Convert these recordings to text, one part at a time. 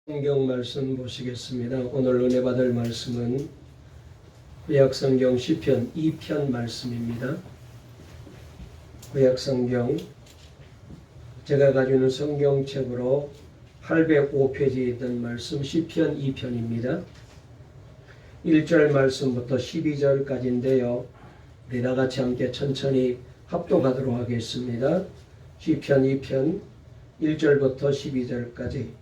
성경 말씀 보시겠습니다. 오늘 은혜 받을 말씀은 구약성경 시편 2편 말씀입니다. 구약성경 제가 가지고 있는 성경책으로 805페이지에 있던 말씀 시편 2편입니다. 1절 말씀부터 12절까지인데요. 우리 다같이 함께 천천히 합독하도록 하겠습니다. 시편 2편 1절부터 12절까지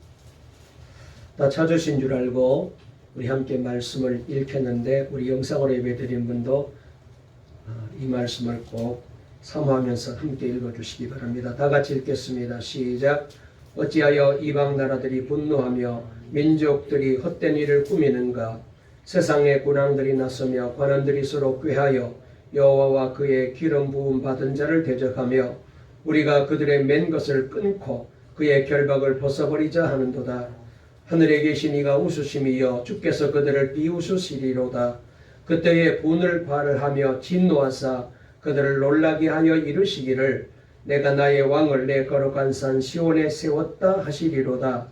다 찾으신 줄 알고 우리 함께 말씀을 읽혔는데, 우리 영상으로 예배드린 분도 이 말씀을 꼭 사모하면서 함께 읽어주시기 바랍니다. 다 같이 읽겠습니다. 시작. 어찌하여 이방 나라들이 분노하며 민족들이 헛된 일을 꾸미는가. 세상의 군왕들이 나서며 관원들이 서로 꾀하여 여호와와 그의 기름 부음 받은 자를 대적하며 우리가 그들의 맨 것을 끊고 그의 결박을 벗어버리자 하는도다. 하늘에 계신 이가 웃으심이여 주께서 그들을 비웃으시리로다. 그때에 분을 발하며 진노하사 그들을 놀라게 하여 이르시기를 내가 나의 왕을 내 거룩한 산 시온에 세웠다 하시리로다.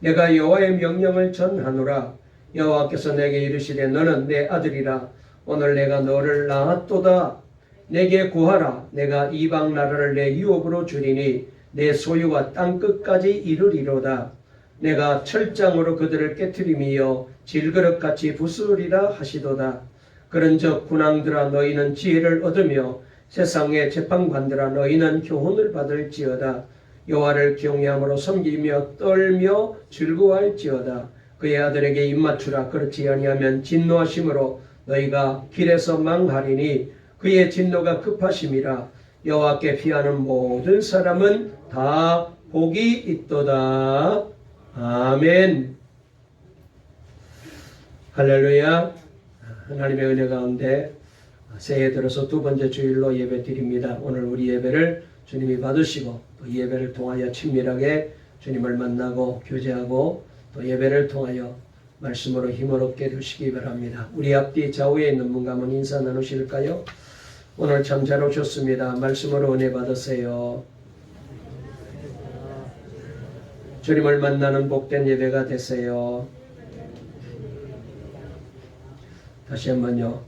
내가 여호와의 명령을 전하노라. 여호와께서 내게 이르시되 너는 내 아들이라. 오늘 내가 너를 낳았도다. 내게 구하라. 내가 이방 나라를 내 유업으로 주리니 내 소유와 땅 끝까지 이르리로다. 내가 철장으로 그들을 깨트리며 질그릇같이 부수리라 하시도다. 그런즉 군왕들아 너희는 지혜를 얻으며 세상의 재판관들아 너희는 교훈을 받을지어다. 여호와를 경외함으로 섬기며 떨며 즐거워할지어다. 그의 아들에게 입맞추라. 그렇지 아니하면 진노하심으로 너희가 길에서 망하리니 그의 진노가 급하심이라. 여호와께 피하는 모든 사람은 다 복이 있도다. 아멘. 할렐루야. 하나님의 은혜 가운데 새해 들어서 두 번째 주일로 예배 드립니다. 오늘 우리 예배를 주님이 받으시고 또 예배를 통하여 친밀하게 주님을 만나고 교제하고 또 예배를 통하여 말씀으로 힘을 얻게 되시기 바랍니다. 우리 앞뒤 좌우에 있는 분과 한번 인사 나누실까요? 오늘 참 잘 오셨습니다. 말씀으로 은혜 받으세요. 주님을 만나는 복된 예배가 되세요. 다시 한번요.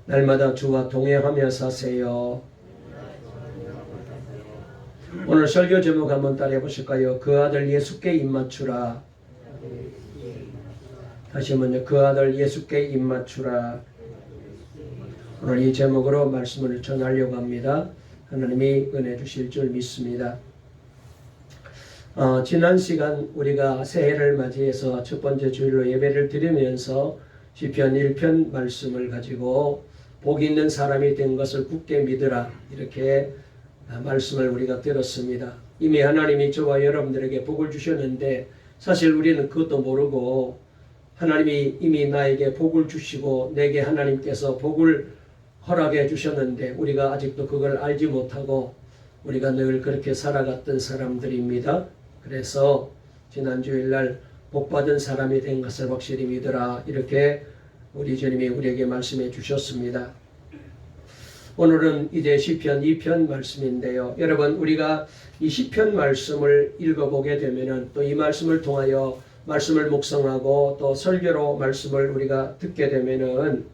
날마다 주와 동행하며 사세요. 오늘 설교 제목 한번 따라해 보실까요? 그 아들 예수께 입맞추라. 다시 한번요. 그 아들 예수께 입맞추라. 오늘 이 제목으로 말씀을 전하려고 합니다. 하나님이 은혜 주실 줄 믿습니다. 지난 시간 우리가 새해를 맞이해서 첫 번째 주일로 예배를 드리면서 시편 1편 말씀을 가지고 복 있는 사람이 된 것을 굳게 믿으라, 이렇게 말씀을 우리가 들었습니다. 이미 하나님이 저와 여러분들에게 복을 주셨는데 사실 우리는 그것도 모르고 하나님이 이미 나에게 복을 주시고 내게 하나님께서 복을 허락해 주셨는데 우리가 아직도 그걸 알지 못하고 우리가 늘 그렇게 살아갔던 사람들입니다. 그래서 지난 주일날 복받은 사람이 된 것을 확실히 믿으라, 이렇게 우리 주님이 우리에게 말씀해 주셨습니다. 오늘은 이제 시편 2편 말씀인데요. 여러분, 우리가 이 시편 말씀을 읽어보게 되면은 또 이 말씀을 통하여 말씀을 묵상하고 또 설교로 말씀을 우리가 듣게 되면은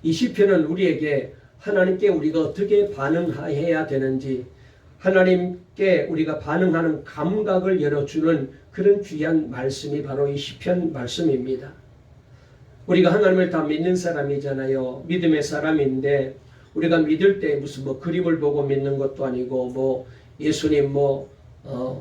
이 시편은 우리에게 하나님께 우리가 어떻게 반응해야 되는지, 하나님께 우리가 반응하는 감각을 열어주는 그런 귀한 말씀이 바로 이 시편 말씀입니다. 우리가 하나님을 다 믿는 사람이잖아요. 믿음의 사람인데 우리가 믿을 때 무슨 그림을 보고 믿는 것도 아니고 예수님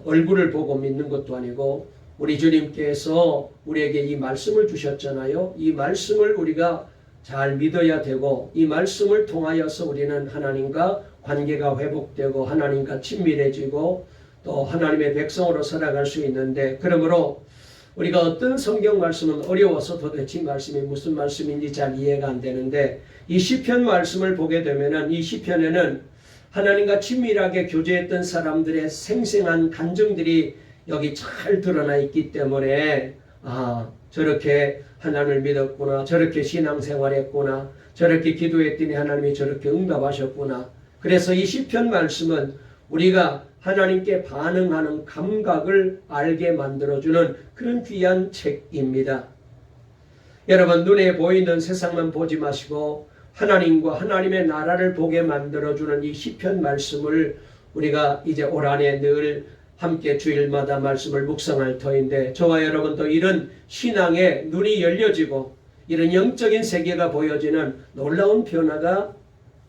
얼굴을 보고 믿는 것도 아니고 우리 주님께서 우리에게 이 말씀을 주셨잖아요. 이 말씀을 우리가 잘 믿어야 되고 이 말씀을 통하여서 우리는 하나님과 관계가 회복되고 하나님과 친밀해지고 또 하나님의 백성으로 살아갈 수 있는데, 그러므로 우리가 어떤 성경 말씀은 어려워서 도대체 이 말씀이 무슨 말씀인지 잘 이해가 안 되는데 이 시편 말씀을 보게 되면은 이 시편에는 하나님과 친밀하게 교제했던 사람들의 생생한 감정들이 여기 잘 드러나 있기 때문에 저렇게 하나님을 믿었구나, 저렇게 신앙생활했구나, 저렇게 기도했더니 하나님이 저렇게 응답하셨구나. 그래서 이 시편 말씀은 우리가 하나님께 반응하는 감각을 알게 만들어주는 그런 귀한 책입니다. 여러분, 눈에 보이는 세상만 보지 마시고 하나님과 하나님의 나라를 보게 만들어주는 이 시편 말씀을 우리가 이제 올 한해 늘 함께 주일마다 말씀을 묵상할 터인데, 저와 여러분도 이런 신앙의 눈이 열려지고 이런 영적인 세계가 보여지는 놀라운 변화가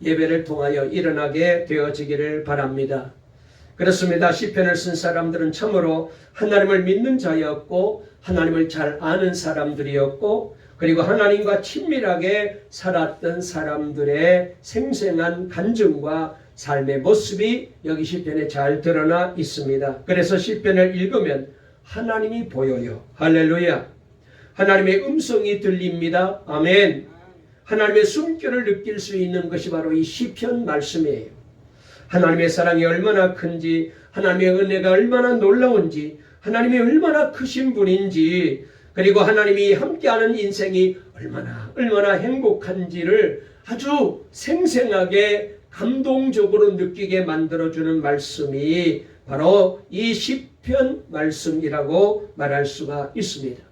예배를 통하여 일어나게 되어지기를 바랍니다. 그렇습니다. 시편을 쓴 사람들은 참으로 하나님을 믿는 자였고 하나님을 잘 아는 사람들이었고, 그리고 하나님과 친밀하게 살았던 사람들의 생생한 간증과 삶의 모습이 여기 시편에 잘 드러나 있습니다. 그래서 시편을 읽으면 하나님이 보여요. 할렐루야. 하나님의 음성이 들립니다. 아멘. 하나님의 숨결을 느낄 수 있는 것이 바로 이 시편 말씀이에요. 하나님의 사랑이 얼마나 큰지, 하나님의 은혜가 얼마나 놀라운지, 하나님이 얼마나 크신 분인지, 그리고 하나님이 함께하는 인생이 얼마나 행복한지를 아주 생생하게 감동적으로 느끼게 만들어주는 말씀이 바로 이 시편 말씀이라고 말할 수가 있습니다.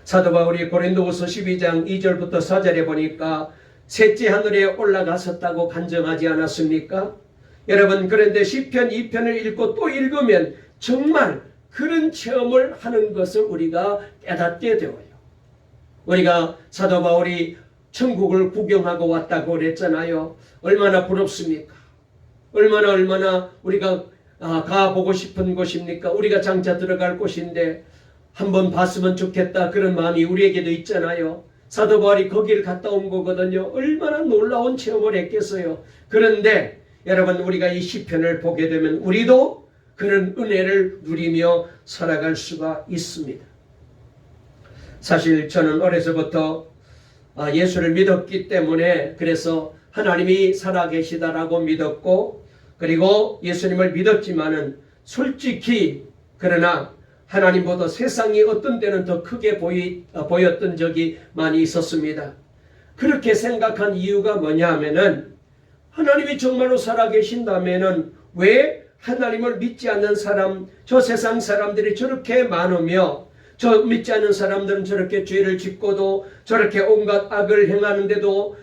사도 바울이 고린도후서 12장 2절부터 4절에 보니까 셋째 하늘에 올라갔었다고 간증하지 않았습니까? 여러분, 그런데 시편 2편을 읽고 또 읽으면 정말 그런 체험을 하는 것을 우리가 깨닫게 되어요. 우리가 사도 바울이 천국을 구경하고 왔다고 그랬잖아요. 얼마나 부럽습니까? 얼마나 우리가 가보고 싶은 곳입니까? 우리가 장차 들어갈 곳인데 한번 봤으면 좋겠다, 그런 마음이 우리에게도 있잖아요. 사도 바울이 거기를 갔다 온 거거든요. 얼마나 놀라운 체험을 했겠어요. 그런데 여러분, 우리가 이 시편을 보게 되면 우리도 그런 은혜를 누리며 살아갈 수가 있습니다. 사실 저는 어려서부터 예수를 믿었기 때문에, 그래서 하나님이 살아계시다라고 믿었고, 그리고 예수님을 믿었지만은 솔직히 그러나 하나님보다 세상이 어떤 때는 더 크게 보였던 적이 많이 있었습니다. 그렇게 생각한 이유가 뭐냐 하면은, 하나님이 정말로 살아계신다면은 왜 하나님을 믿지 않는 사람, 저 세상 사람들이 저렇게 많으며, 저 믿지 않는 사람들은 저렇게 죄를 짓고도 저렇게 온갖 악을 행하는데도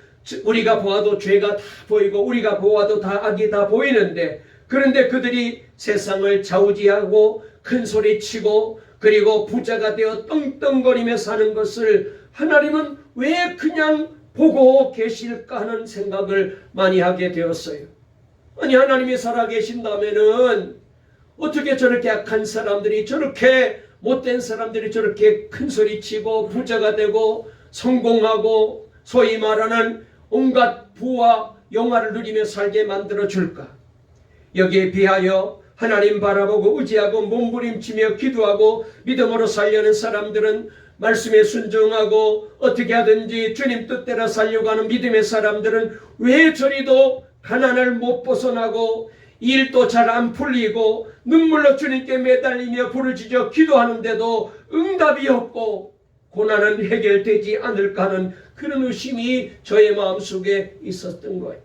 우리가 보아도 죄가 다 보이고 우리가 보아도 다 악이 다 보이는데, 그런데 그들이 세상을 좌우지하고 큰 소리 치고 그리고 부자가 되어 떵떵거리며 사는 것을 하나님은 왜 그냥 보고 계실까 하는 생각을 많이 하게 되었어요. 아니, 하나님이 살아계신다면은 어떻게 저렇게 악한 사람들이, 저렇게 못된 사람들이 저렇게 큰 소리 치고 부자가 되고 성공하고 소위 말하는 온갖 부와 영화를 누리며 살게 만들어 줄까? 여기에 비하여 하나님 바라보고 의지하고 몸부림치며 기도하고 믿음으로 살려는 사람들은, 말씀에 순종하고 어떻게 하든지 주님 뜻대로 살려고 하는 믿음의 사람들은 왜 저리도 가난을 못 벗어나고 일도 잘 안 풀리고 눈물로 주님께 매달리며 부르짖어 기도하는데도 응답이 없고 고난은 해결되지 않을까 하는 그런 의심이 저의 마음속에 있었던 거예요.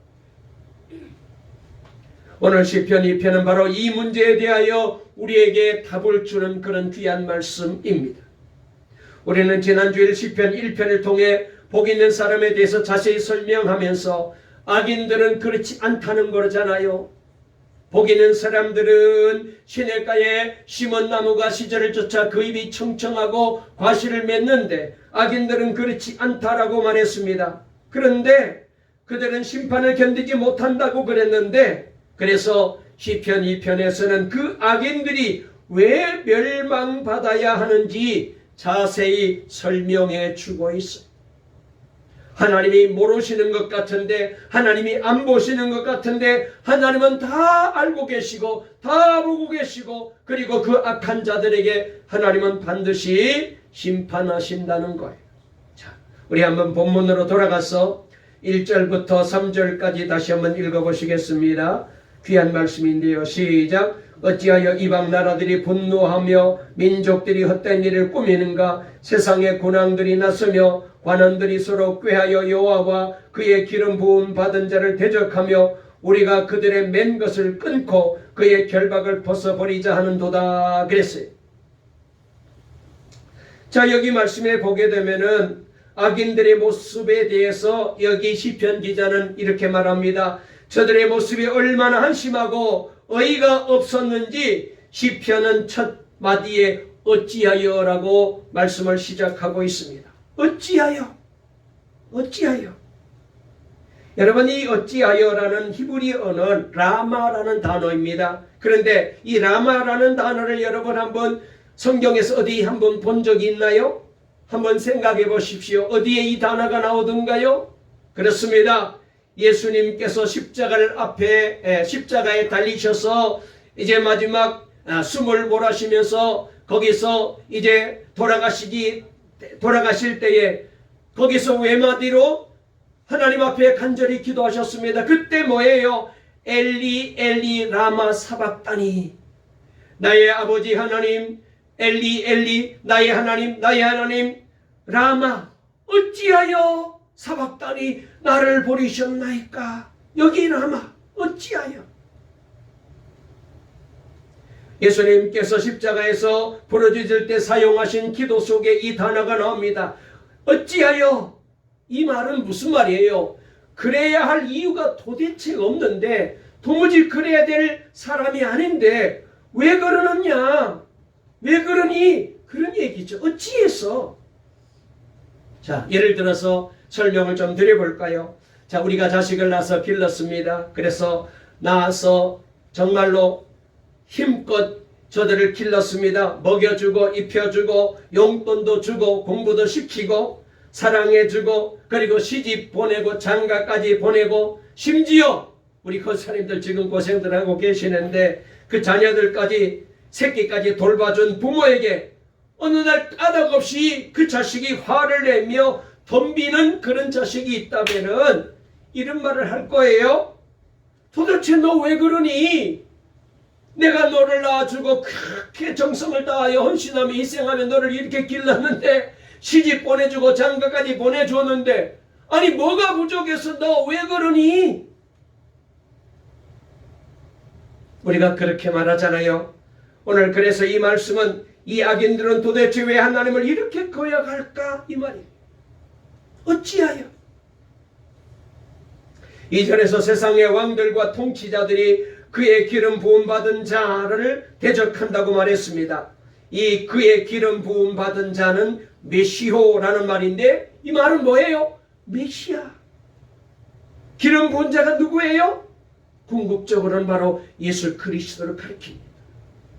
오늘 시편 2편은 바로 이 문제에 대하여 우리에게 답을 주는 그런 귀한 말씀입니다. 우리는 지난주일 시편 1편을 통해 복 있는 사람에 대해서 자세히 설명하면서 악인들은 그렇지 않다는 거잖아요. 복 있는 사람들은 시냇가에 심은 나무가 시절을 쫓아 그 잎이 청청하고 과실을 맺는데, 악인들은 그렇지 않다라고 말했습니다. 그런데 그들은 심판을 견디지 못한다고 그랬는데, 그래서 시편 2편에서는 그 악인들이 왜 멸망받아야 하는지 자세히 설명해 주고 있어요. 하나님이 모르시는 것 같은데, 하나님이 안 보시는 것 같은데, 하나님은 다 알고 계시고 다 보고 계시고, 그리고 그 악한 자들에게 하나님은 반드시 심판하신다는 거예요. 자, 우리 한번 본문으로 돌아가서 1절부터 3절까지 다시 한번 읽어보시겠습니다. 귀한 말씀인데요. 시작. 어찌하여 이방 나라들이 분노하며 민족들이 헛된 일을 꾸미는가? 세상의 군왕들이 나서며 관원들이 서로 꾀하여 여호와와 그의 기름 부음 받은 자를 대적하며 우리가 그들의 맨 것을 끊고 그의 결박을 벗어버리자 하는도다 그랬어요. 자, 여기 말씀에 보게 되면은 악인들의 모습에 대해서 여기 시편 기자는 이렇게 말합니다. 저들의 모습이 얼마나 한심하고 어이가 없었는지 시편은 첫 마디에 어찌하여 라고 말씀을 시작하고 있습니다. 어찌하여? 여러분, 이 어찌하여라는 히브리어는 라마라는 단어입니다. 그런데 이 라마라는 단어를 여러분 한번 성경에서 어디 한번 본 적이 있나요? 한번 생각해 보십시오. 어디에 이 단어가 나오던가요? 그렇습니다. 예수님께서 십자가에 달리셔서 이제 마지막 숨을 몰아쉬면서 거기서 이제 돌아가실 때에 거기서 외마디로 하나님 앞에 간절히 기도하셨습니다. 그때 뭐예요? 엘리 엘리 라마 사박다니, 나의 아버지 하나님, 엘리 엘리 나의 하나님 라마 어찌하여 사박다니 나를 버리셨나이까. 여기 라마 어찌하여. 예수님께서 십자가에서 부러지실 때 사용하신 기도 속에 이 단어가 나옵니다. 어찌하여. 이 말은 무슨 말이에요? 그래야 할 이유가 도대체 없는데, 도무지 그래야 될 사람이 아닌데 왜 그러느냐, 왜 그러니, 그런 얘기죠. 어찌해서. 자, 예를 들어서 설명을 좀 드려볼까요? 자, 우리가 자식을 낳아서 길렀습니다. 그래서 낳아서 정말로 힘껏 저들을 길렀습니다. 먹여주고 입혀주고 용돈도 주고 공부도 시키고 사랑해주고 그리고 시집 보내고 장가까지 보내고 심지어 우리 권사님들 지금 고생들 하고 계시는데 그 자녀들까지 새끼까지 돌봐준 부모에게 어느 날 까닭없이 그 자식이 화를 내며 덤비는 그런 자식이 있다면은 이런 말을 할 거예요. 도대체 너 왜 그러니? 내가 너를 낳아주고 그렇게 정성을 다하여 헌신하며 희생하며 너를 이렇게 길렀는데, 시집 보내주고 장가까지 보내줬는데, 아니 뭐가 부족해서 너 왜 그러니? 우리가 그렇게 말하잖아요. 오늘 그래서 이 말씀은 이 악인들은 도대체 왜 하나님을 이렇게 거역할까? 이 말이에요. 어찌하여? 이전에서 세상의 왕들과 통치자들이 그의 기름 부음 받은 자를 대적한다고 말했습니다. 이 그의 기름 부음 받은 자는 메시호라는 말인데, 이 말은 뭐예요? 메시아. 기름 부은 자가 누구예요? 궁극적으로는 바로 예수 그리스도를 가리킵니다.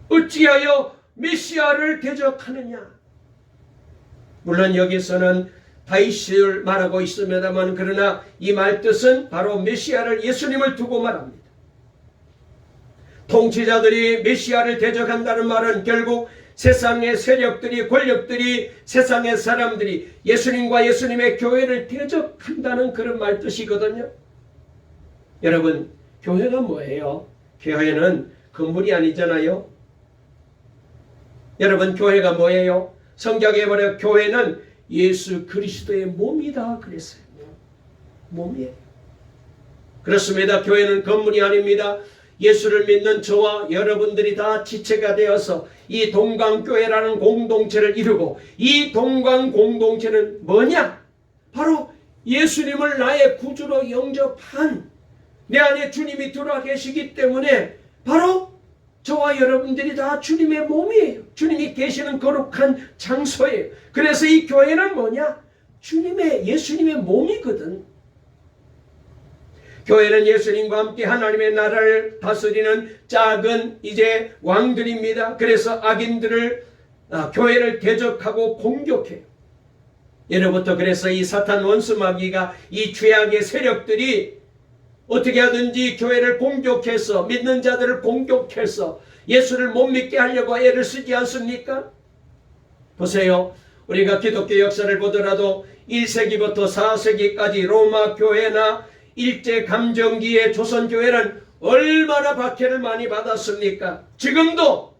어찌하여 메시아를 대적하느냐? 물론 여기서는 다윗을 말하고 있습니다만, 그러나 이 말 뜻은 바로 메시아를, 예수님을 두고 말합니다. 통치자들이 메시아를 대적한다는 말은 결국 세상의 세력들이, 권력들이, 세상의 사람들이 예수님과 예수님의 교회를 대적한다는 그런 말 뜻이거든요. 여러분, 교회가 뭐예요? 교회는 건물이 아니잖아요. 여러분, 교회가 뭐예요? 성경에 보면 교회는 예수 그리스도의 몸이다 그랬어요. 몸이에요. 그렇습니다. 교회는 건물이 아닙니다. 예수를 믿는 저와 여러분들이 다 지체가 되어서 이 동강교회라는 공동체를 이루고, 이 동강공동체는 뭐냐? 바로 예수님을 나의 구주로 영접한, 내 안에 주님이 들어와 계시기 때문에 바로 저와 여러분들이 다 주님의 몸이에요. 주님이 계시는 거룩한 장소예요. 그래서 이 교회는 뭐냐? 예수님의 몸이거든. 교회는 예수님과 함께 하나님의 나라를 다스리는 작은 이제 왕들입니다. 그래서 악인들을, 교회를 대적하고 공격해요. 예로부터 그래서 이 사탄 원수 마귀가, 이 죄악의 세력들이 어떻게 하든지 교회를 공격해서, 믿는 자들을 공격해서 예수를 못 믿게 하려고 애를 쓰지 않습니까? 보세요. 우리가 기독교 역사를 보더라도 1세기부터 4세기까지 로마 교회나 일제감정기의 조선교회는 얼마나 박해를 많이 받았습니까? 지금도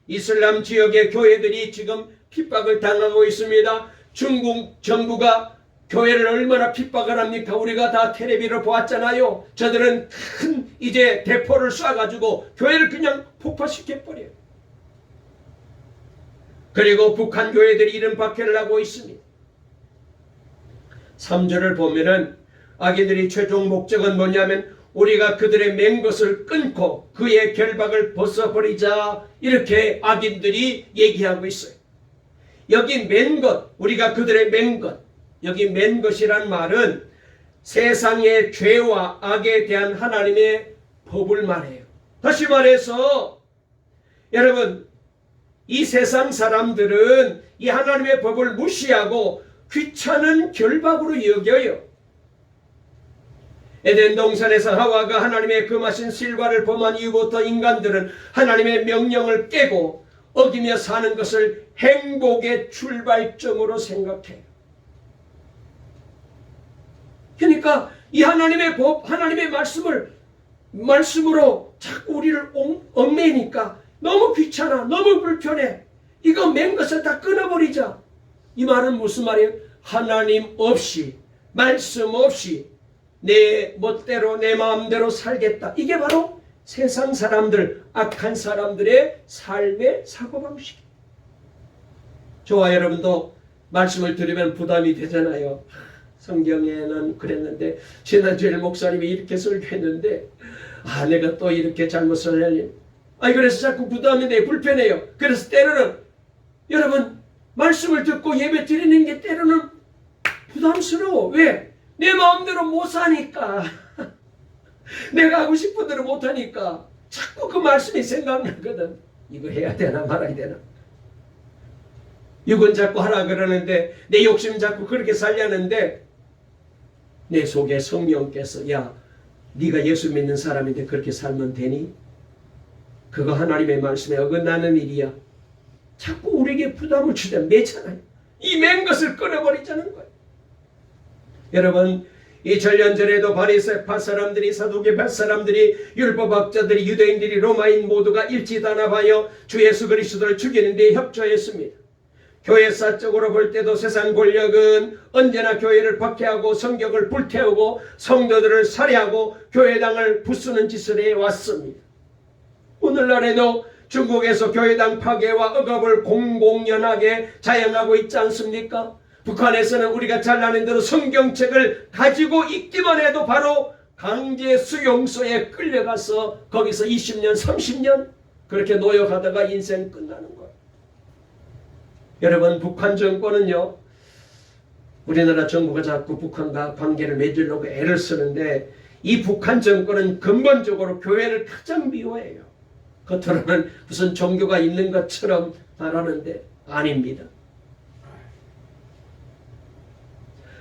이슬람 지역의 교회들이 지금 핍박을 당하고 있습니다. 중국 정부가 교회를 얼마나 핍박을 합니까? 우리가 다 텔레비를 보았잖아요. 저들은 큰 이제 대포를 쏴가지고 교회를 그냥 폭파시켜버려요. 그리고 북한 교회들이 이런 박해를 하고 있습니다. 3절을 보면은 악인들이 최종 목적은 뭐냐면 우리가 그들의 맨 것을 끊고 그의 결박을 벗어버리자, 이렇게 악인들이 얘기하고 있어요. 여기 맨 것, 우리가 그들의 맨 것, 여기 맨 것이란 말은 세상의 죄와 악에 대한 하나님의 법을 말해요. 다시 말해서 여러분, 이 세상 사람들은 이 하나님의 법을 무시하고 귀찮은 결박으로 여겨요. 에덴 동산에서 하와가 하나님의 금하신 실과를 범한 이후부터 인간들은 하나님의 명령을 깨고 어기며 사는 것을 행복의 출발점으로 생각해요. 그러니까 이 하나님의 법, 하나님의 말씀으로 자꾸 우리를 얽매니까 너무 귀찮아, 너무 불편해. 이거 맨 것을 다 끊어버리자. 이 말은 무슨 말이에요? 하나님 없이, 말씀 없이 내 멋대로 내 마음대로 살겠다. 이게 바로 세상 사람들, 악한 사람들의 삶의 사고방식이에요. 저와 여러분도 말씀을 들으면 부담이 되잖아요. 성경에는 그랬는데, 지난주에 목사님이 이렇게 설교했는데, 내가 또 이렇게 잘못을 하니, 그래서 자꾸 부담이 돼, 불편해요. 그래서 때로는 여러분, 말씀을 듣고 예배 드리는 게 때로는 부담스러워. 왜? 내 마음대로 못 사니까. 내가 하고 싶은 대로 못 하니까 자꾸 그 말씀이 생각나거든. 이거 해야 되나 말아야 되나. 이건 자꾸 하라 그러는데, 내 욕심 자꾸 그렇게 살려는데, 내 속에 성령께서 야, 네가 예수 믿는 사람인데 그렇게 살면 되니? 그거 하나님의 말씀에 어긋나는 일이야. 자꾸 우리에게 부담을 주자 매잖아요. 이 맨 것을 끊어버리자는 거예요. 여러분, 이 전년전에도 바리새파 사람들이, 사두개파 사람들이, 율법학자들이, 유대인들이, 로마인 모두가 일치단합하여 주 예수 그리스도를 죽이는 데 협조했습니다. 교회사적으로 볼 때도 세상 권력은 언제나 교회를 박해하고 성경을 불태우고 성도들을 살해하고 교회당을 부수는 짓을 해왔습니다. 오늘날에도 중국에서 교회당 파괴와 억압을 공공연하게 자행하고 있지 않습니까? 북한에서는 우리가 잘 아는 대로 성경책을 가지고 있기만 해도 바로 강제 수용소에 끌려가서 거기서 20년, 30년 그렇게 노역하다가 인생 끝나는 거예요. 여러분, 북한 정권은요, 우리나라 정부가 자꾸 북한과 관계를 맺으려고 애를 쓰는데, 이 북한 정권은 근본적으로 교회를 가장 미워해요. 겉으로는 무슨 종교가 있는 것처럼 말하는데 아닙니다.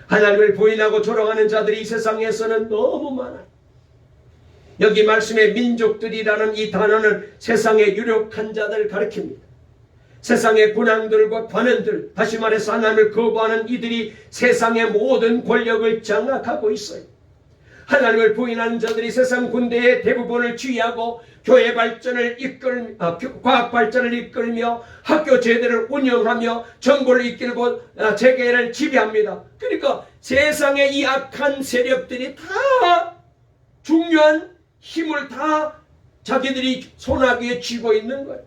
하나님을 부인하고 조롱하는 자들이 이 세상에서는 너무 많아요. 여기 말씀의 민족들이라는 이 단어는 세상의 유력한 자들을 가리킵니다. 세상의 군왕들과 관원들, 다시 말해서 하나님을 거부하는 이들이 세상의 모든 권력을 장악하고 있어요. 하나님을 부인하는 자들이 세상 군대의 대부분을 지휘하고 교회 발전을 과학 발전을 이끌며 학교 제도를 운영하며 정부를 이끌고 재계를 지배합니다. 그러니까 세상의 이 악한 세력들이 다 중요한 힘을 다 자기들이 손아귀에 쥐고 있는 거예요.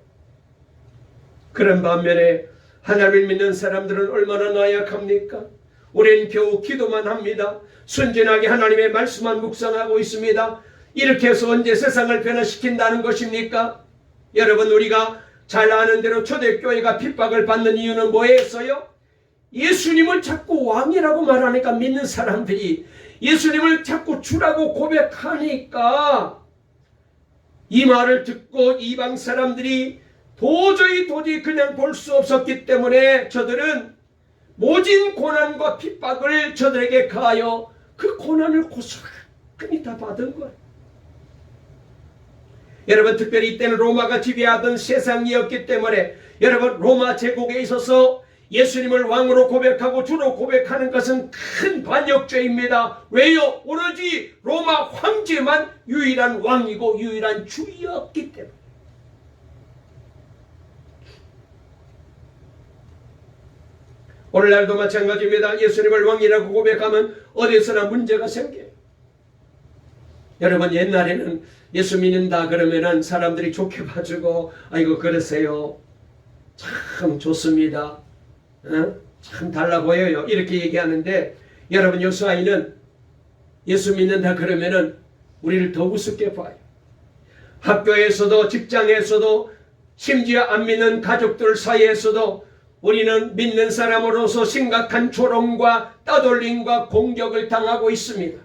그런 반면에 하나님을 믿는 사람들은 얼마나 나약합니까? 우리는 겨우 기도만 합니다. 순진하게 하나님의 말씀만 묵상하고 있습니다. 이렇게 해서 언제 세상을 변화시킨다는 것입니까? 여러분, 우리가 잘 아는 대로 초대교회가 핍박을 받는 이유는 뭐였어요? 예수님을 자꾸 왕이라고 말하니까 믿는 사람들이 예수님을 자꾸 주라고 고백하니까 이 말을 듣고 이방 사람들이 도저히 그냥 볼 수 없었기 때문에 저들은 모진 고난과 핍박을 저들에게 가하여 그 고난을 고스란히 다 받은 거예요. 여러분, 특별히 이때는 로마가 지배하던 세상이었기 때문에 여러분, 로마 제국에 있어서 예수님을 왕으로 고백하고 주로 고백하는 것은 큰 반역죄입니다. 왜요? 오로지 로마 황제만 유일한 왕이고 유일한 주였기 때문에. 오늘날도 마찬가지입니다. 예수님을 왕이라고 고백하면 어디서나 문제가 생겨요. 여러분, 옛날에는 예수 믿는다 그러면은 사람들이 좋게 봐주고, 아이고 그러세요, 참 좋습니다, 참 달라 보여요, 이렇게 얘기하는데, 여러분, 여수아이는 예수 믿는다 그러면은 우리를 더 우습게 봐요. 학교에서도 직장에서도 심지어 안 믿는 가족들 사이에서도 우리는 믿는 사람으로서 심각한 조롱과 따돌림과 공격을 당하고 있습니다.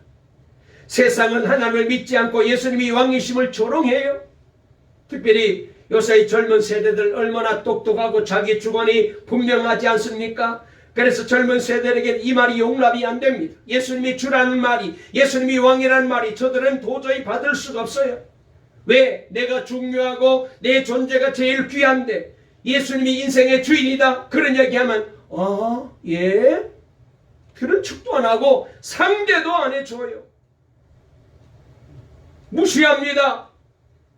세상은 하나님을 믿지 않고 예수님이 왕이심을 조롱해요. 특별히 요새 젊은 세대들 얼마나 똑똑하고 자기 주관이 분명하지 않습니까? 그래서 젊은 세대에게 이 말이 용납이 안 됩니다. 예수님이 주라는 말이, 예수님이 왕이라는 말이 저들은 도저히 받을 수가 없어요. 왜? 내가 중요하고 내 존재가 제일 귀한데 예수님이 인생의 주인이다, 그런 얘기하면 예? 그런 척도 안 하고 상대도 안 해줘요. 무시합니다.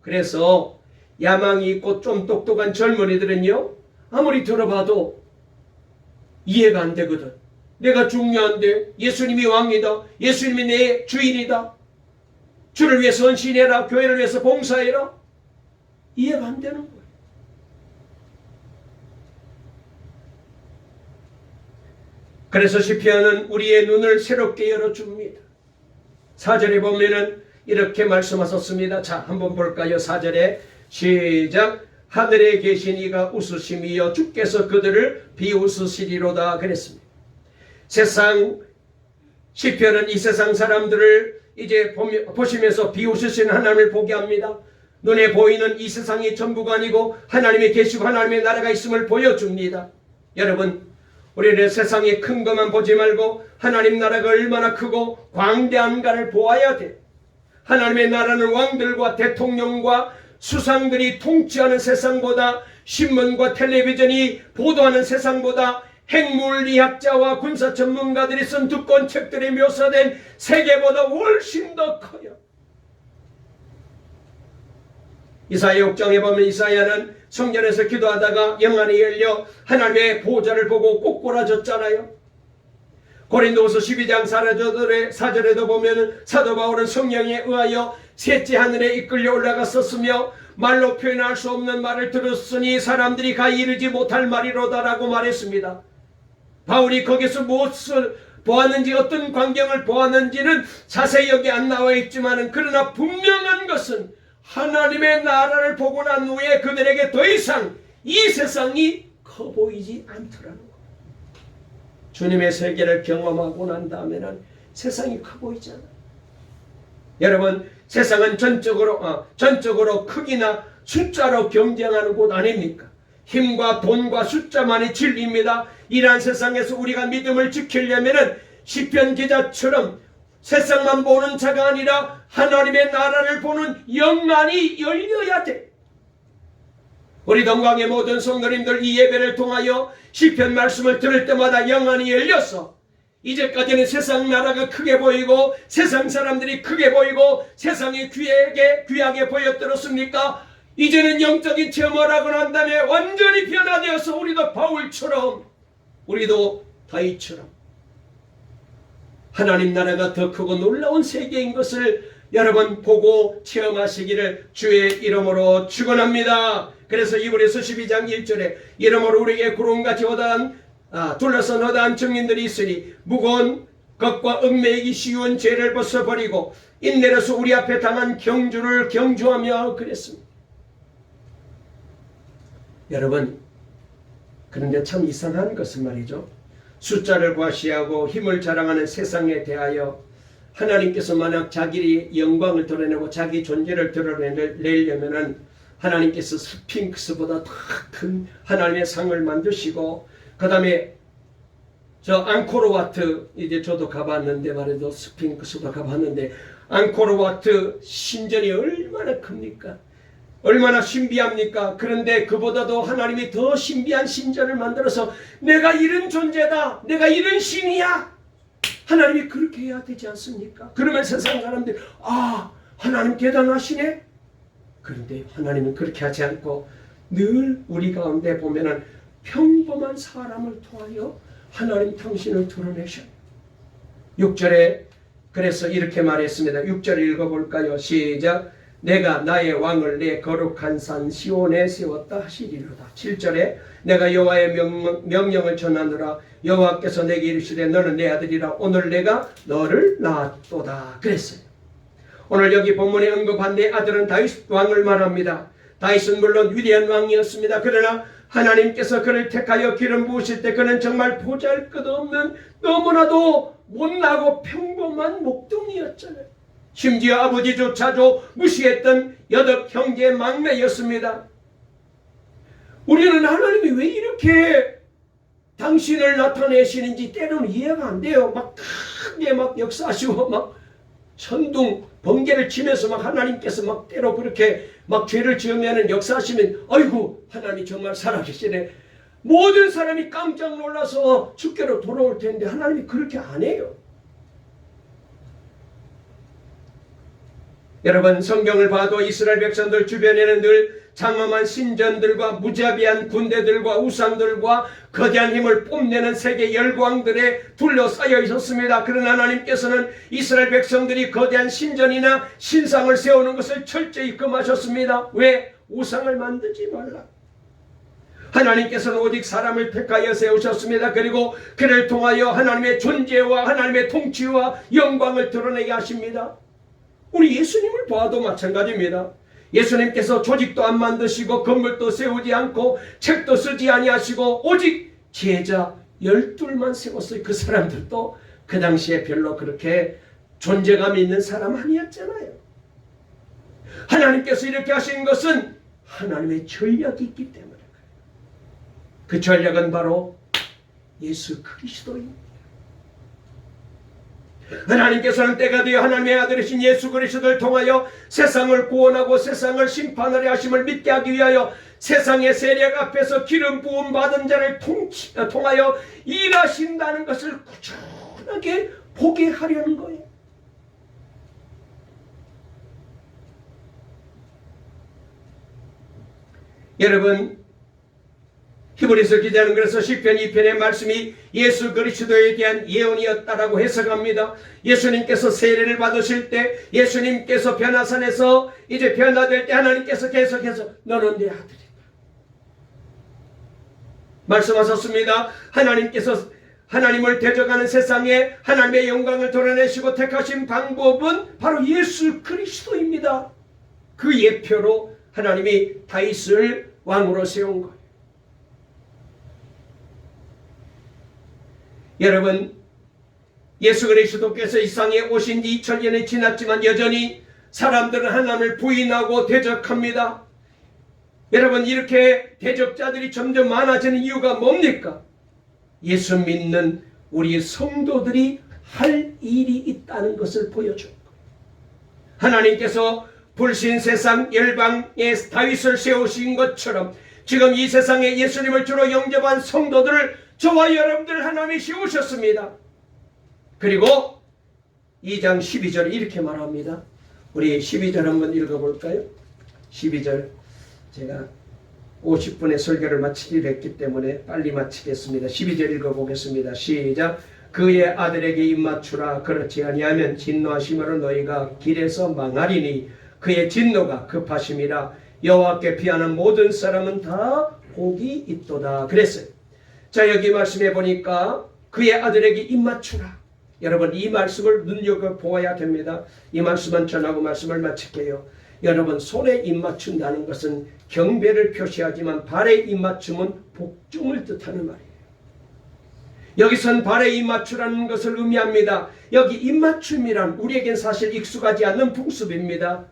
그래서 야망이 있고 좀 똑똑한 젊은이들은요, 아무리 들어봐도 이해가 안 되거든. 내가 중요한데 예수님이 왕이다, 예수님이 내 주인이다, 주를 위해 헌신해라, 교회를 위해서 봉사해라, 이해가 안 되는 거예요. 그래서 시편은 우리의 눈을 새롭게 열어줍니다. 4절에 보면은 이렇게 말씀하셨습니다. 자, 한번 볼까요? 4절에 시작. 하늘에 계신 이가 웃으심이여 주께서 그들을 비웃으시리로다 그랬습니다. 세상, 시편은 이 세상 사람들을 이제 보시면서 비웃으시는 하나님을 보게 합니다. 눈에 보이는 이 세상이 전부가 아니고 하나님이 계시고 하나님의 나라가 있음을 보여줍니다. 여러분, 우리는 세상이 큰 것만 보지 말고 하나님 나라가 얼마나 크고 광대한가를 보아야 돼. 하나님의 나라는 왕들과 대통령과 수상들이 통치하는 세상보다, 신문과 텔레비전이 보도하는 세상보다, 핵물리학자와 군사 전문가들이 쓴 두꺼운 책들이 묘사된 세계보다 훨씬 더 커요. 이사야 6장에 보면 이사야는 성전에서 기도하다가 영안이 열려 하나님의 보좌를 보고 꼬꾸라졌잖아요. 고린도후서 12장 4절에도 보면 사도 바울은 성령에 의하여 셋째 하늘에 이끌려 올라갔었으며 말로 표현할 수 없는 말을 들었으니 사람들이 가 이르지 못할 말이로다라고 말했습니다. 바울이 거기서 무엇을 보았는지, 어떤 광경을 보았는지는 자세히 여기 안 나와 있지만, 그러나 분명한 것은 하나님의 나라를 보고 난 후에 그들에게 더 이상 이 세상이 커 보이지 않더라는 거예요. 주님의 세계를 경험하고 난 다음에는 세상이 커 보이잖아요. 여러분, 세상은 전적으로 크기나 숫자로 경쟁하는 곳 아닙니까? 힘과 돈과 숫자만이 진리입니다. 이러한 세상에서 우리가 믿음을 지키려면 시편 기자처럼 세상만 보는 자가 아니라 하나님의 나라를 보는 영안이 열려야 돼. 우리 동강의 모든 성도님들, 이 예배를 통하여 시편 말씀을 들을 때마다 영안이 열려서 이제까지는 세상 나라가 크게 보이고 세상 사람들이 크게 보이고 세상이 귀하게 보였더렇습니까? 이제는 영적인 체험을 하고 난 다음에 완전히 변화되어서 우리도 바울처럼, 우리도 다윗처럼 하나님 나라가 더 크고 놀라운 세계인 것을 여러분 보고 체험하시기를 주의 이름으로 축원합니다. 그래서 이브리서 12장 1절에 이러므로 우리에게 구름같이 둘러선 허다한 증인들이 있으니 무거운 것과 얽매이기 쉬운 죄를 벗어버리고 인내로서 우리 앞에 당한 경주를 경주하며 그랬습니다. 여러분, 그런데 참 이상한 것은 말이죠, 숫자를 과시하고 힘을 자랑하는 세상에 대하여 하나님께서 만약 자기 영광을 드러내고 자기 존재를 드러내려면 하나님께서 스핑크스보다 더 큰 하나님의 상을 만드시고, 그 다음에 저 앙코르와트, 이제 저도 가봤는데 말해도 스핑크스도 가봤는데 앙코르와트 신전이 얼마나 큽니까? 얼마나 신비합니까? 그런데 그보다도 하나님이 더 신비한 신전을 만들어서 내가 이런 존재다, 내가 이런 신이야, 하나님이 그렇게 해야 되지 않습니까? 그러면 세상 사람들이 하나님 대단하시네. 그런데 하나님은 그렇게 하지 않고 늘 우리 가운데 보면은 평범한 사람을 통하여 하나님 당신을 드러내셔요. 6절에 그래서 이렇게 말했습니다. 6절 읽어볼까요? 시작. 내가 나의 왕을 내 거룩한 산 시온에 세웠다 하시리로다. 7절에 내가 여호와의 명령을 전하노라. 여호와께서 내게 이르시되 너는 내 아들이라. 오늘 내가 너를 낳았도다. 그랬어요. 오늘 여기 본문에 언급한 내 아들은 다윗 왕을 말합니다. 다윗은 물론 위대한 왕이었습니다. 그러나 하나님께서 그를 택하여 기름 부으실 때 그는 정말 보잘것없는 너무나도 못나고 평범한 목동이었잖아요. 심지어 아버지조차도 무시했던 여덟 형제의 막내였습니다. 우리는 하나님이 왜 이렇게 당신을 나타내시는지 때로는 이해가 안 돼요. 막 크게 막 역사하시고 막 천둥 번개를 치면서 막 하나님께서 막 때로 그렇게 막 죄를 지으면은 역사하시면 아이고 하나님 정말 살아계시네. 모든 사람이 깜짝 놀라서 주께로 돌아올 텐데 하나님이 그렇게 안 해요. 여러분 성경을 봐도 이스라엘 백성들 주변에는 늘 장엄한 신전들과 무자비한 군대들과 우상들과 거대한 힘을 뽐내는 세계 열광들에 둘러싸여 있었습니다. 그러나 하나님께서는 이스라엘 백성들이 거대한 신전이나 신상을 세우는 것을 철저히 금하셨습니다. 왜? 우상을 만들지 말라. 하나님께서는 오직 사람을 택하여 세우셨습니다. 그리고 그를 통하여 하나님의 존재와 하나님의 통치와 영광을 드러내게 하십니다. 우리 예수님을 봐도 마찬가지입니다. 예수님께서 조직도 안 만드시고 건물도 세우지 않고 책도 쓰지 아니하시고 오직 제자 12만 세웠어요. 그 사람들도 그 당시에 별로 그렇게 존재감 있는 사람 아니었잖아요. 하나님께서 이렇게 하신 것은 하나님의 전략이 있기 때문에 그 전략은 바로 예수 그리스도입니다. 하나님께서는 때가 되어 하나님의 아들이신 예수 그리스도를 통하여 세상을 구원하고 세상을 심판하려 하심을 믿게 하기 위하여 세상의 세력 앞에서 기름 부음 받은 자를 통하여 일하신다는 것을 꾸준하게 보게 하려는 거예요. 여러분 히브리서 기자는 그래서 시편 2편의 말씀이 예수 그리스도에 대한 예언이었다라고 해석합니다. 예수님께서 세례를 받으실 때 예수님께서 변화산에서 이제 변화될 때 하나님께서 계속해서 너는 내 아들이다 말씀하셨습니다. 하나님께서 하나님을 대적하는 세상에 하나님의 영광을 드러내시고 택하신 방법은 바로 예수 그리스도입니다. 그 예표로 하나님이 다윗을 왕으로 세운 거예요. 여러분 예수 그리스도께서 이 세상에 오신 지 2000년이 지났지만 여전히 사람들은 하나님을 부인하고 대적합니다. 여러분 이렇게 대적자들이 점점 많아지는 이유가 뭡니까? 예수 믿는 우리 성도들이 할 일이 있다는 것을 보여준 거예요. 하나님께서 불신 세상 열방에 다윗을 세우신 것처럼 지금 이 세상에 예수님을 주로 영접한 성도들을 저와 여러분들 하나님이 세우셨습니다. 그리고 2장 12절에 이렇게 말합니다. 우리 12절 한번 읽어볼까요? 12절 제가 50분의 설교를 마치기로 했기 때문에 빨리 마치겠습니다. 12절 읽어보겠습니다. 시작. 그의 아들에게 입맞추라. 그렇지 아니하면 진노하심으로 너희가 길에서 망하리니 그의 진노가 급하심이라. 여호와께 피하는 모든 사람은 다 복이 있도다. 그랬어요. 자 여기 말씀해 보니까 그의 아들에게 입맞추라. 여러분 이 말씀을 눈여겨보아야 됩니다. 이 말씀은 전하고 말씀을 마칠게요. 여러분 손에 입맞춘다는 것은 경배를 표시하지만 발에 입맞춤은 복종을 뜻하는 말이에요. 여기선 발에 입맞추라는 것을 의미합니다. 여기 입맞춤이란 우리에겐 사실 익숙하지 않는 풍습입니다.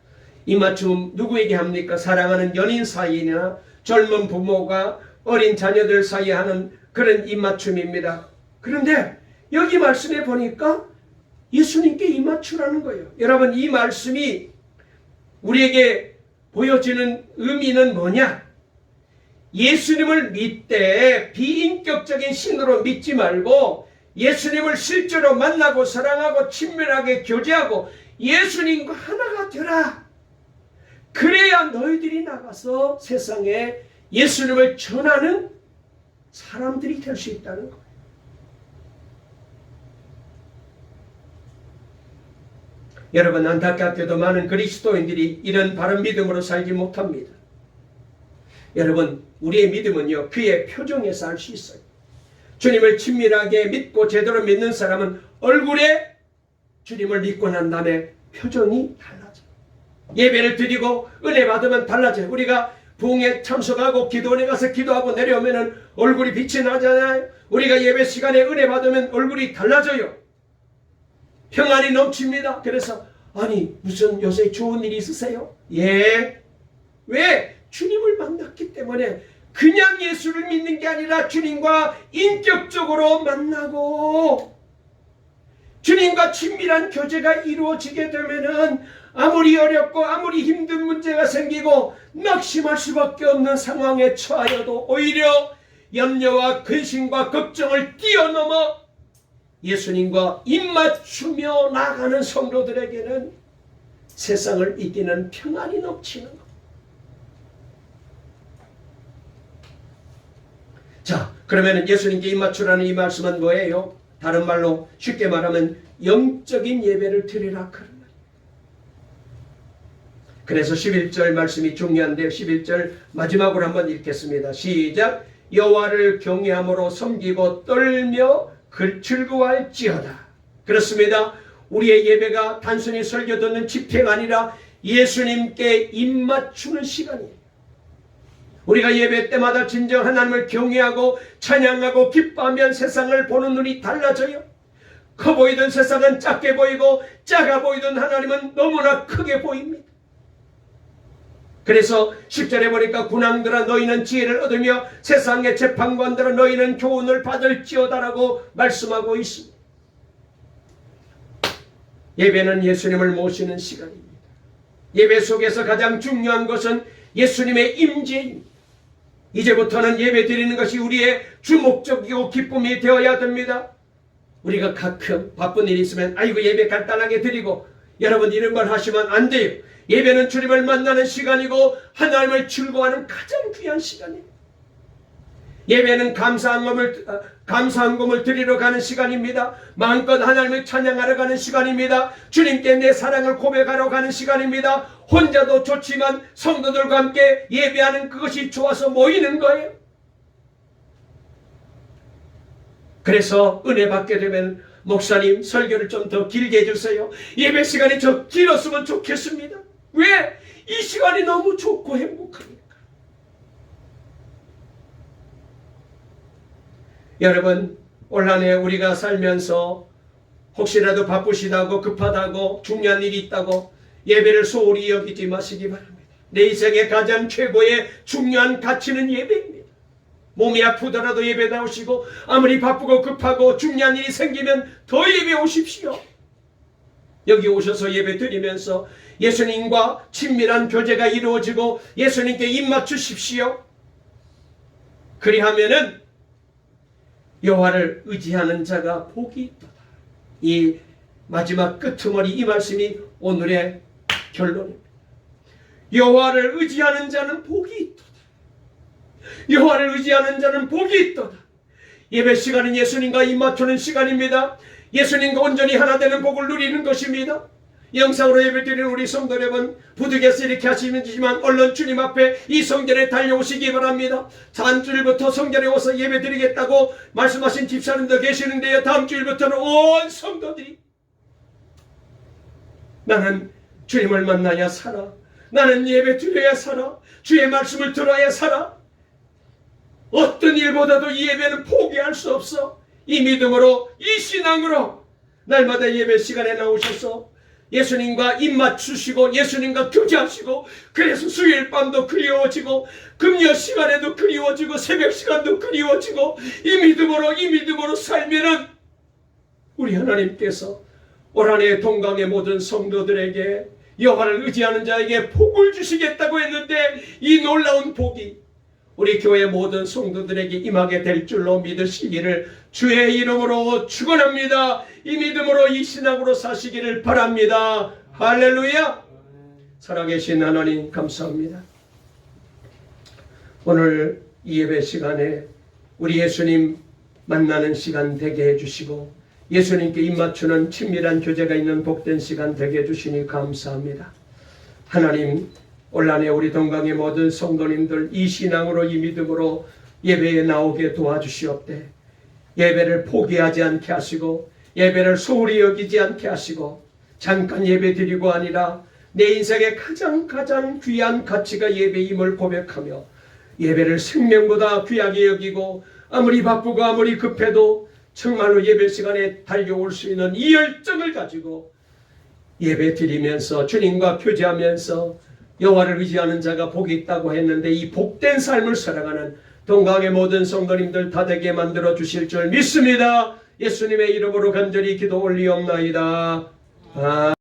입맞춤 누구에게 합니까? 사랑하는 연인 사이나 젊은 부모가 어린 자녀들 사이에 하는 그런 입맞춤입니다. 그런데 여기 말씀에 보니까 예수님께 입맞추라는 거예요. 여러분 이 말씀이 우리에게 보여지는 의미는 뭐냐? 예수님을 믿되 비인격적인 신으로 믿지 말고 예수님을 실제로 만나고 사랑하고 친밀하게 교제하고 예수님과 하나가 되라. 그래야 너희들이 나가서 세상에 예수님을 전하는 사람들이 될 수 있다는 거예요. 여러분, 안타깝게도 많은 그리스도인들이 이런 바른 믿음으로 살지 못합니다. 여러분, 우리의 믿음은요, 그의 표정에서 알 수 있어요. 주님을 친밀하게 믿고 제대로 믿는 사람은 얼굴에 주님을 믿고 난 다음에 표정이 달라져요. 예배를 드리고 은혜 받으면 달라져요. 우리가 부흥에 참석하고 기도원에 가서 기도하고 내려오면 얼굴이 빛이 나잖아요. 우리가 예배 시간에 은혜 받으면 얼굴이 달라져요. 평안이 넘칩니다. 그래서 아니, 무슨 요새 좋은 일이 있으세요? 예. 왜? 주님을 만났기 때문에. 그냥 예수를 믿는 게 아니라 주님과 인격적으로 만나고 주님과 친밀한 교제가 이루어지게 되면은 아무리 어렵고 아무리 힘든 문제가 생기고 낙심할 수밖에 없는 상황에 처하여도 오히려 염려와 근심과 걱정을 뛰어넘어 예수님과 입맞추며 나아가는 성도들에게는 세상을 이기는 평안이 넘치는 것. 자, 그러면 예수님께 입맞추라는 이 말씀은 뭐예요? 다른 말로 쉽게 말하면 영적인 예배를 드리라 그런 말이에요. 그래서 11절 말씀이 중요한데 11절 마지막으로 한번 읽겠습니다. 시작. 여호와를 경외함으로 섬기고 떨며 즐거워할지어다. 그렇습니다. 우리의 예배가 단순히 설교 듣는 집회가 아니라 예수님께 입맞추는 시간이에요. 우리가 예배 때마다 진정 하나님을 경외하고 찬양하고 기뻐하면 세상을 보는 눈이 달라져요. 커 보이던 세상은 작게 보이고 작아 보이던 하나님은 너무나 크게 보입니다. 그래서 10절에 보니까 군왕들아 너희는 지혜를 얻으며 세상의 재판관들아 너희는 교훈을 받을지어다라고 말씀하고 있습니다. 예배는 예수님을 모시는 시간입니다. 예배 속에서 가장 중요한 것은 예수님의 임재입니다. 이제부터는 예배 드리는 것이 우리의 주목적이고 기쁨이 되어야 됩니다. 우리가 가끔 바쁜 일이 있으면 아이고 예배 간단하게 드리고, 여러분 이런 말 하시면 안 돼요. 예배는 주님을 만나는 시간이고 하나님을 즐거워하는 가장 귀한 시간이에요. 예배는 감사한금을 드리러 가는 시간입니다. 마음껏 하나님을 찬양하러 가는 시간입니다. 주님께 내 사랑을 고백하러 가는 시간입니다. 혼자도 좋지만 성도들과 함께 예배하는 그것이 좋아서 모이는 거예요. 그래서 은혜 받게 되면 목사님 설교를 좀 더 길게 해주세요. 예배 시간이 좀 길었으면 좋겠습니다. 왜? 이 시간이 너무 좋고 행복하니까. 여러분, 올 한 해 우리가 살면서 혹시라도 바쁘시다고 급하다고 중요한 일이 있다고 예배를 소홀히 여기지 마시기 바랍니다. 내 인생의 가장 최고의 중요한 가치는 예배입니다. 몸이 아프더라도 예배 나오시고 아무리 바쁘고 급하고 중요한 일이 생기면 더 예배 오십시오. 여기 오셔서 예배 드리면서 예수님과 친밀한 교제가 이루어지고 예수님께 입맞추십시오. 그리하면은 여호와를 의지하는 자가 복이 있도다. 이 마지막 끄트머리 이 말씀이 오늘의 결론입니다. 여호와를 의지하는 자는 복이 있도다. 여호와를 의지하는 자는 복이 있도다. 예배 시간은 예수님과 입맞추는 시간입니다. 예수님과 온전히 하나 되는 복을 누리는 것입니다. 영상으로 예배드리는 우리 성도 여러분, 부득이해서 이렇게 하시지만 얼른 주님 앞에 이 성전에 달려오시기 바랍니다. 다음 주일부터 성전에 와서 예배드리겠다고 말씀하신 집사님도 계시는데요, 다음 주일부터는 온 성도들이 나는 주님을 만나야 살아, 나는 예배 드려야 살아, 주의 말씀을 들어야 살아, 어떤 일보다도 이 예배는 포기할 수 없어. 이 믿음으로, 이 신앙으로 날마다 예배 시간에 나오셔서 예수님과 입맞추시고 예수님과 교제하시고, 그래서 수요일 밤도 그리워지고 금요 시간에도 그리워지고 새벽 시간도 그리워지고 이 믿음으로 살면은 우리 하나님께서 올 한 해 동강의 모든 성도들에게 여호와를 의지하는 자에게 복을 주시겠다고 했는데, 이 놀라운 복이 우리 교회 모든 성도들에게 임하게 될 줄로 믿으시기를 주의 이름으로 축원합니다. 이 믿음으로 이 신앙으로 사시기를 바랍니다. 할렐루야. 살아계신 하나님 감사합니다. 오늘 이 예배 시간에 우리 예수님 만나는 시간 되게 해주시고 예수님께 입맞추는 친밀한 교제가 있는 복된 시간 되게 해주시니 감사합니다. 하나님, 올한해 우리 동강의 모든 성도님들 이 신앙으로 이 믿음으로 예배에 나오게 도와주시옵되 예배를 포기하지 않게 하시고 예배를 소홀히 여기지 않게 하시고 잠깐 예배 드리고 아니라 내 인생의 가장 귀한 가치가 예배임을 고백하며 예배를 생명보다 귀하게 여기고 아무리 바쁘고 아무리 급해도 정말로 예배 시간에 달려올 수 있는 이 열정을 가지고 예배 드리면서 주님과 교제하면서 여호와를 의지하는 자가 복이 있다고 했는데 이 복된 삶을 살아가는 동강의 모든 성도님들 다 되게 만들어 주실 줄 믿습니다. 예수님의 이름으로 간절히 기도 올리옵나이다. 아멘.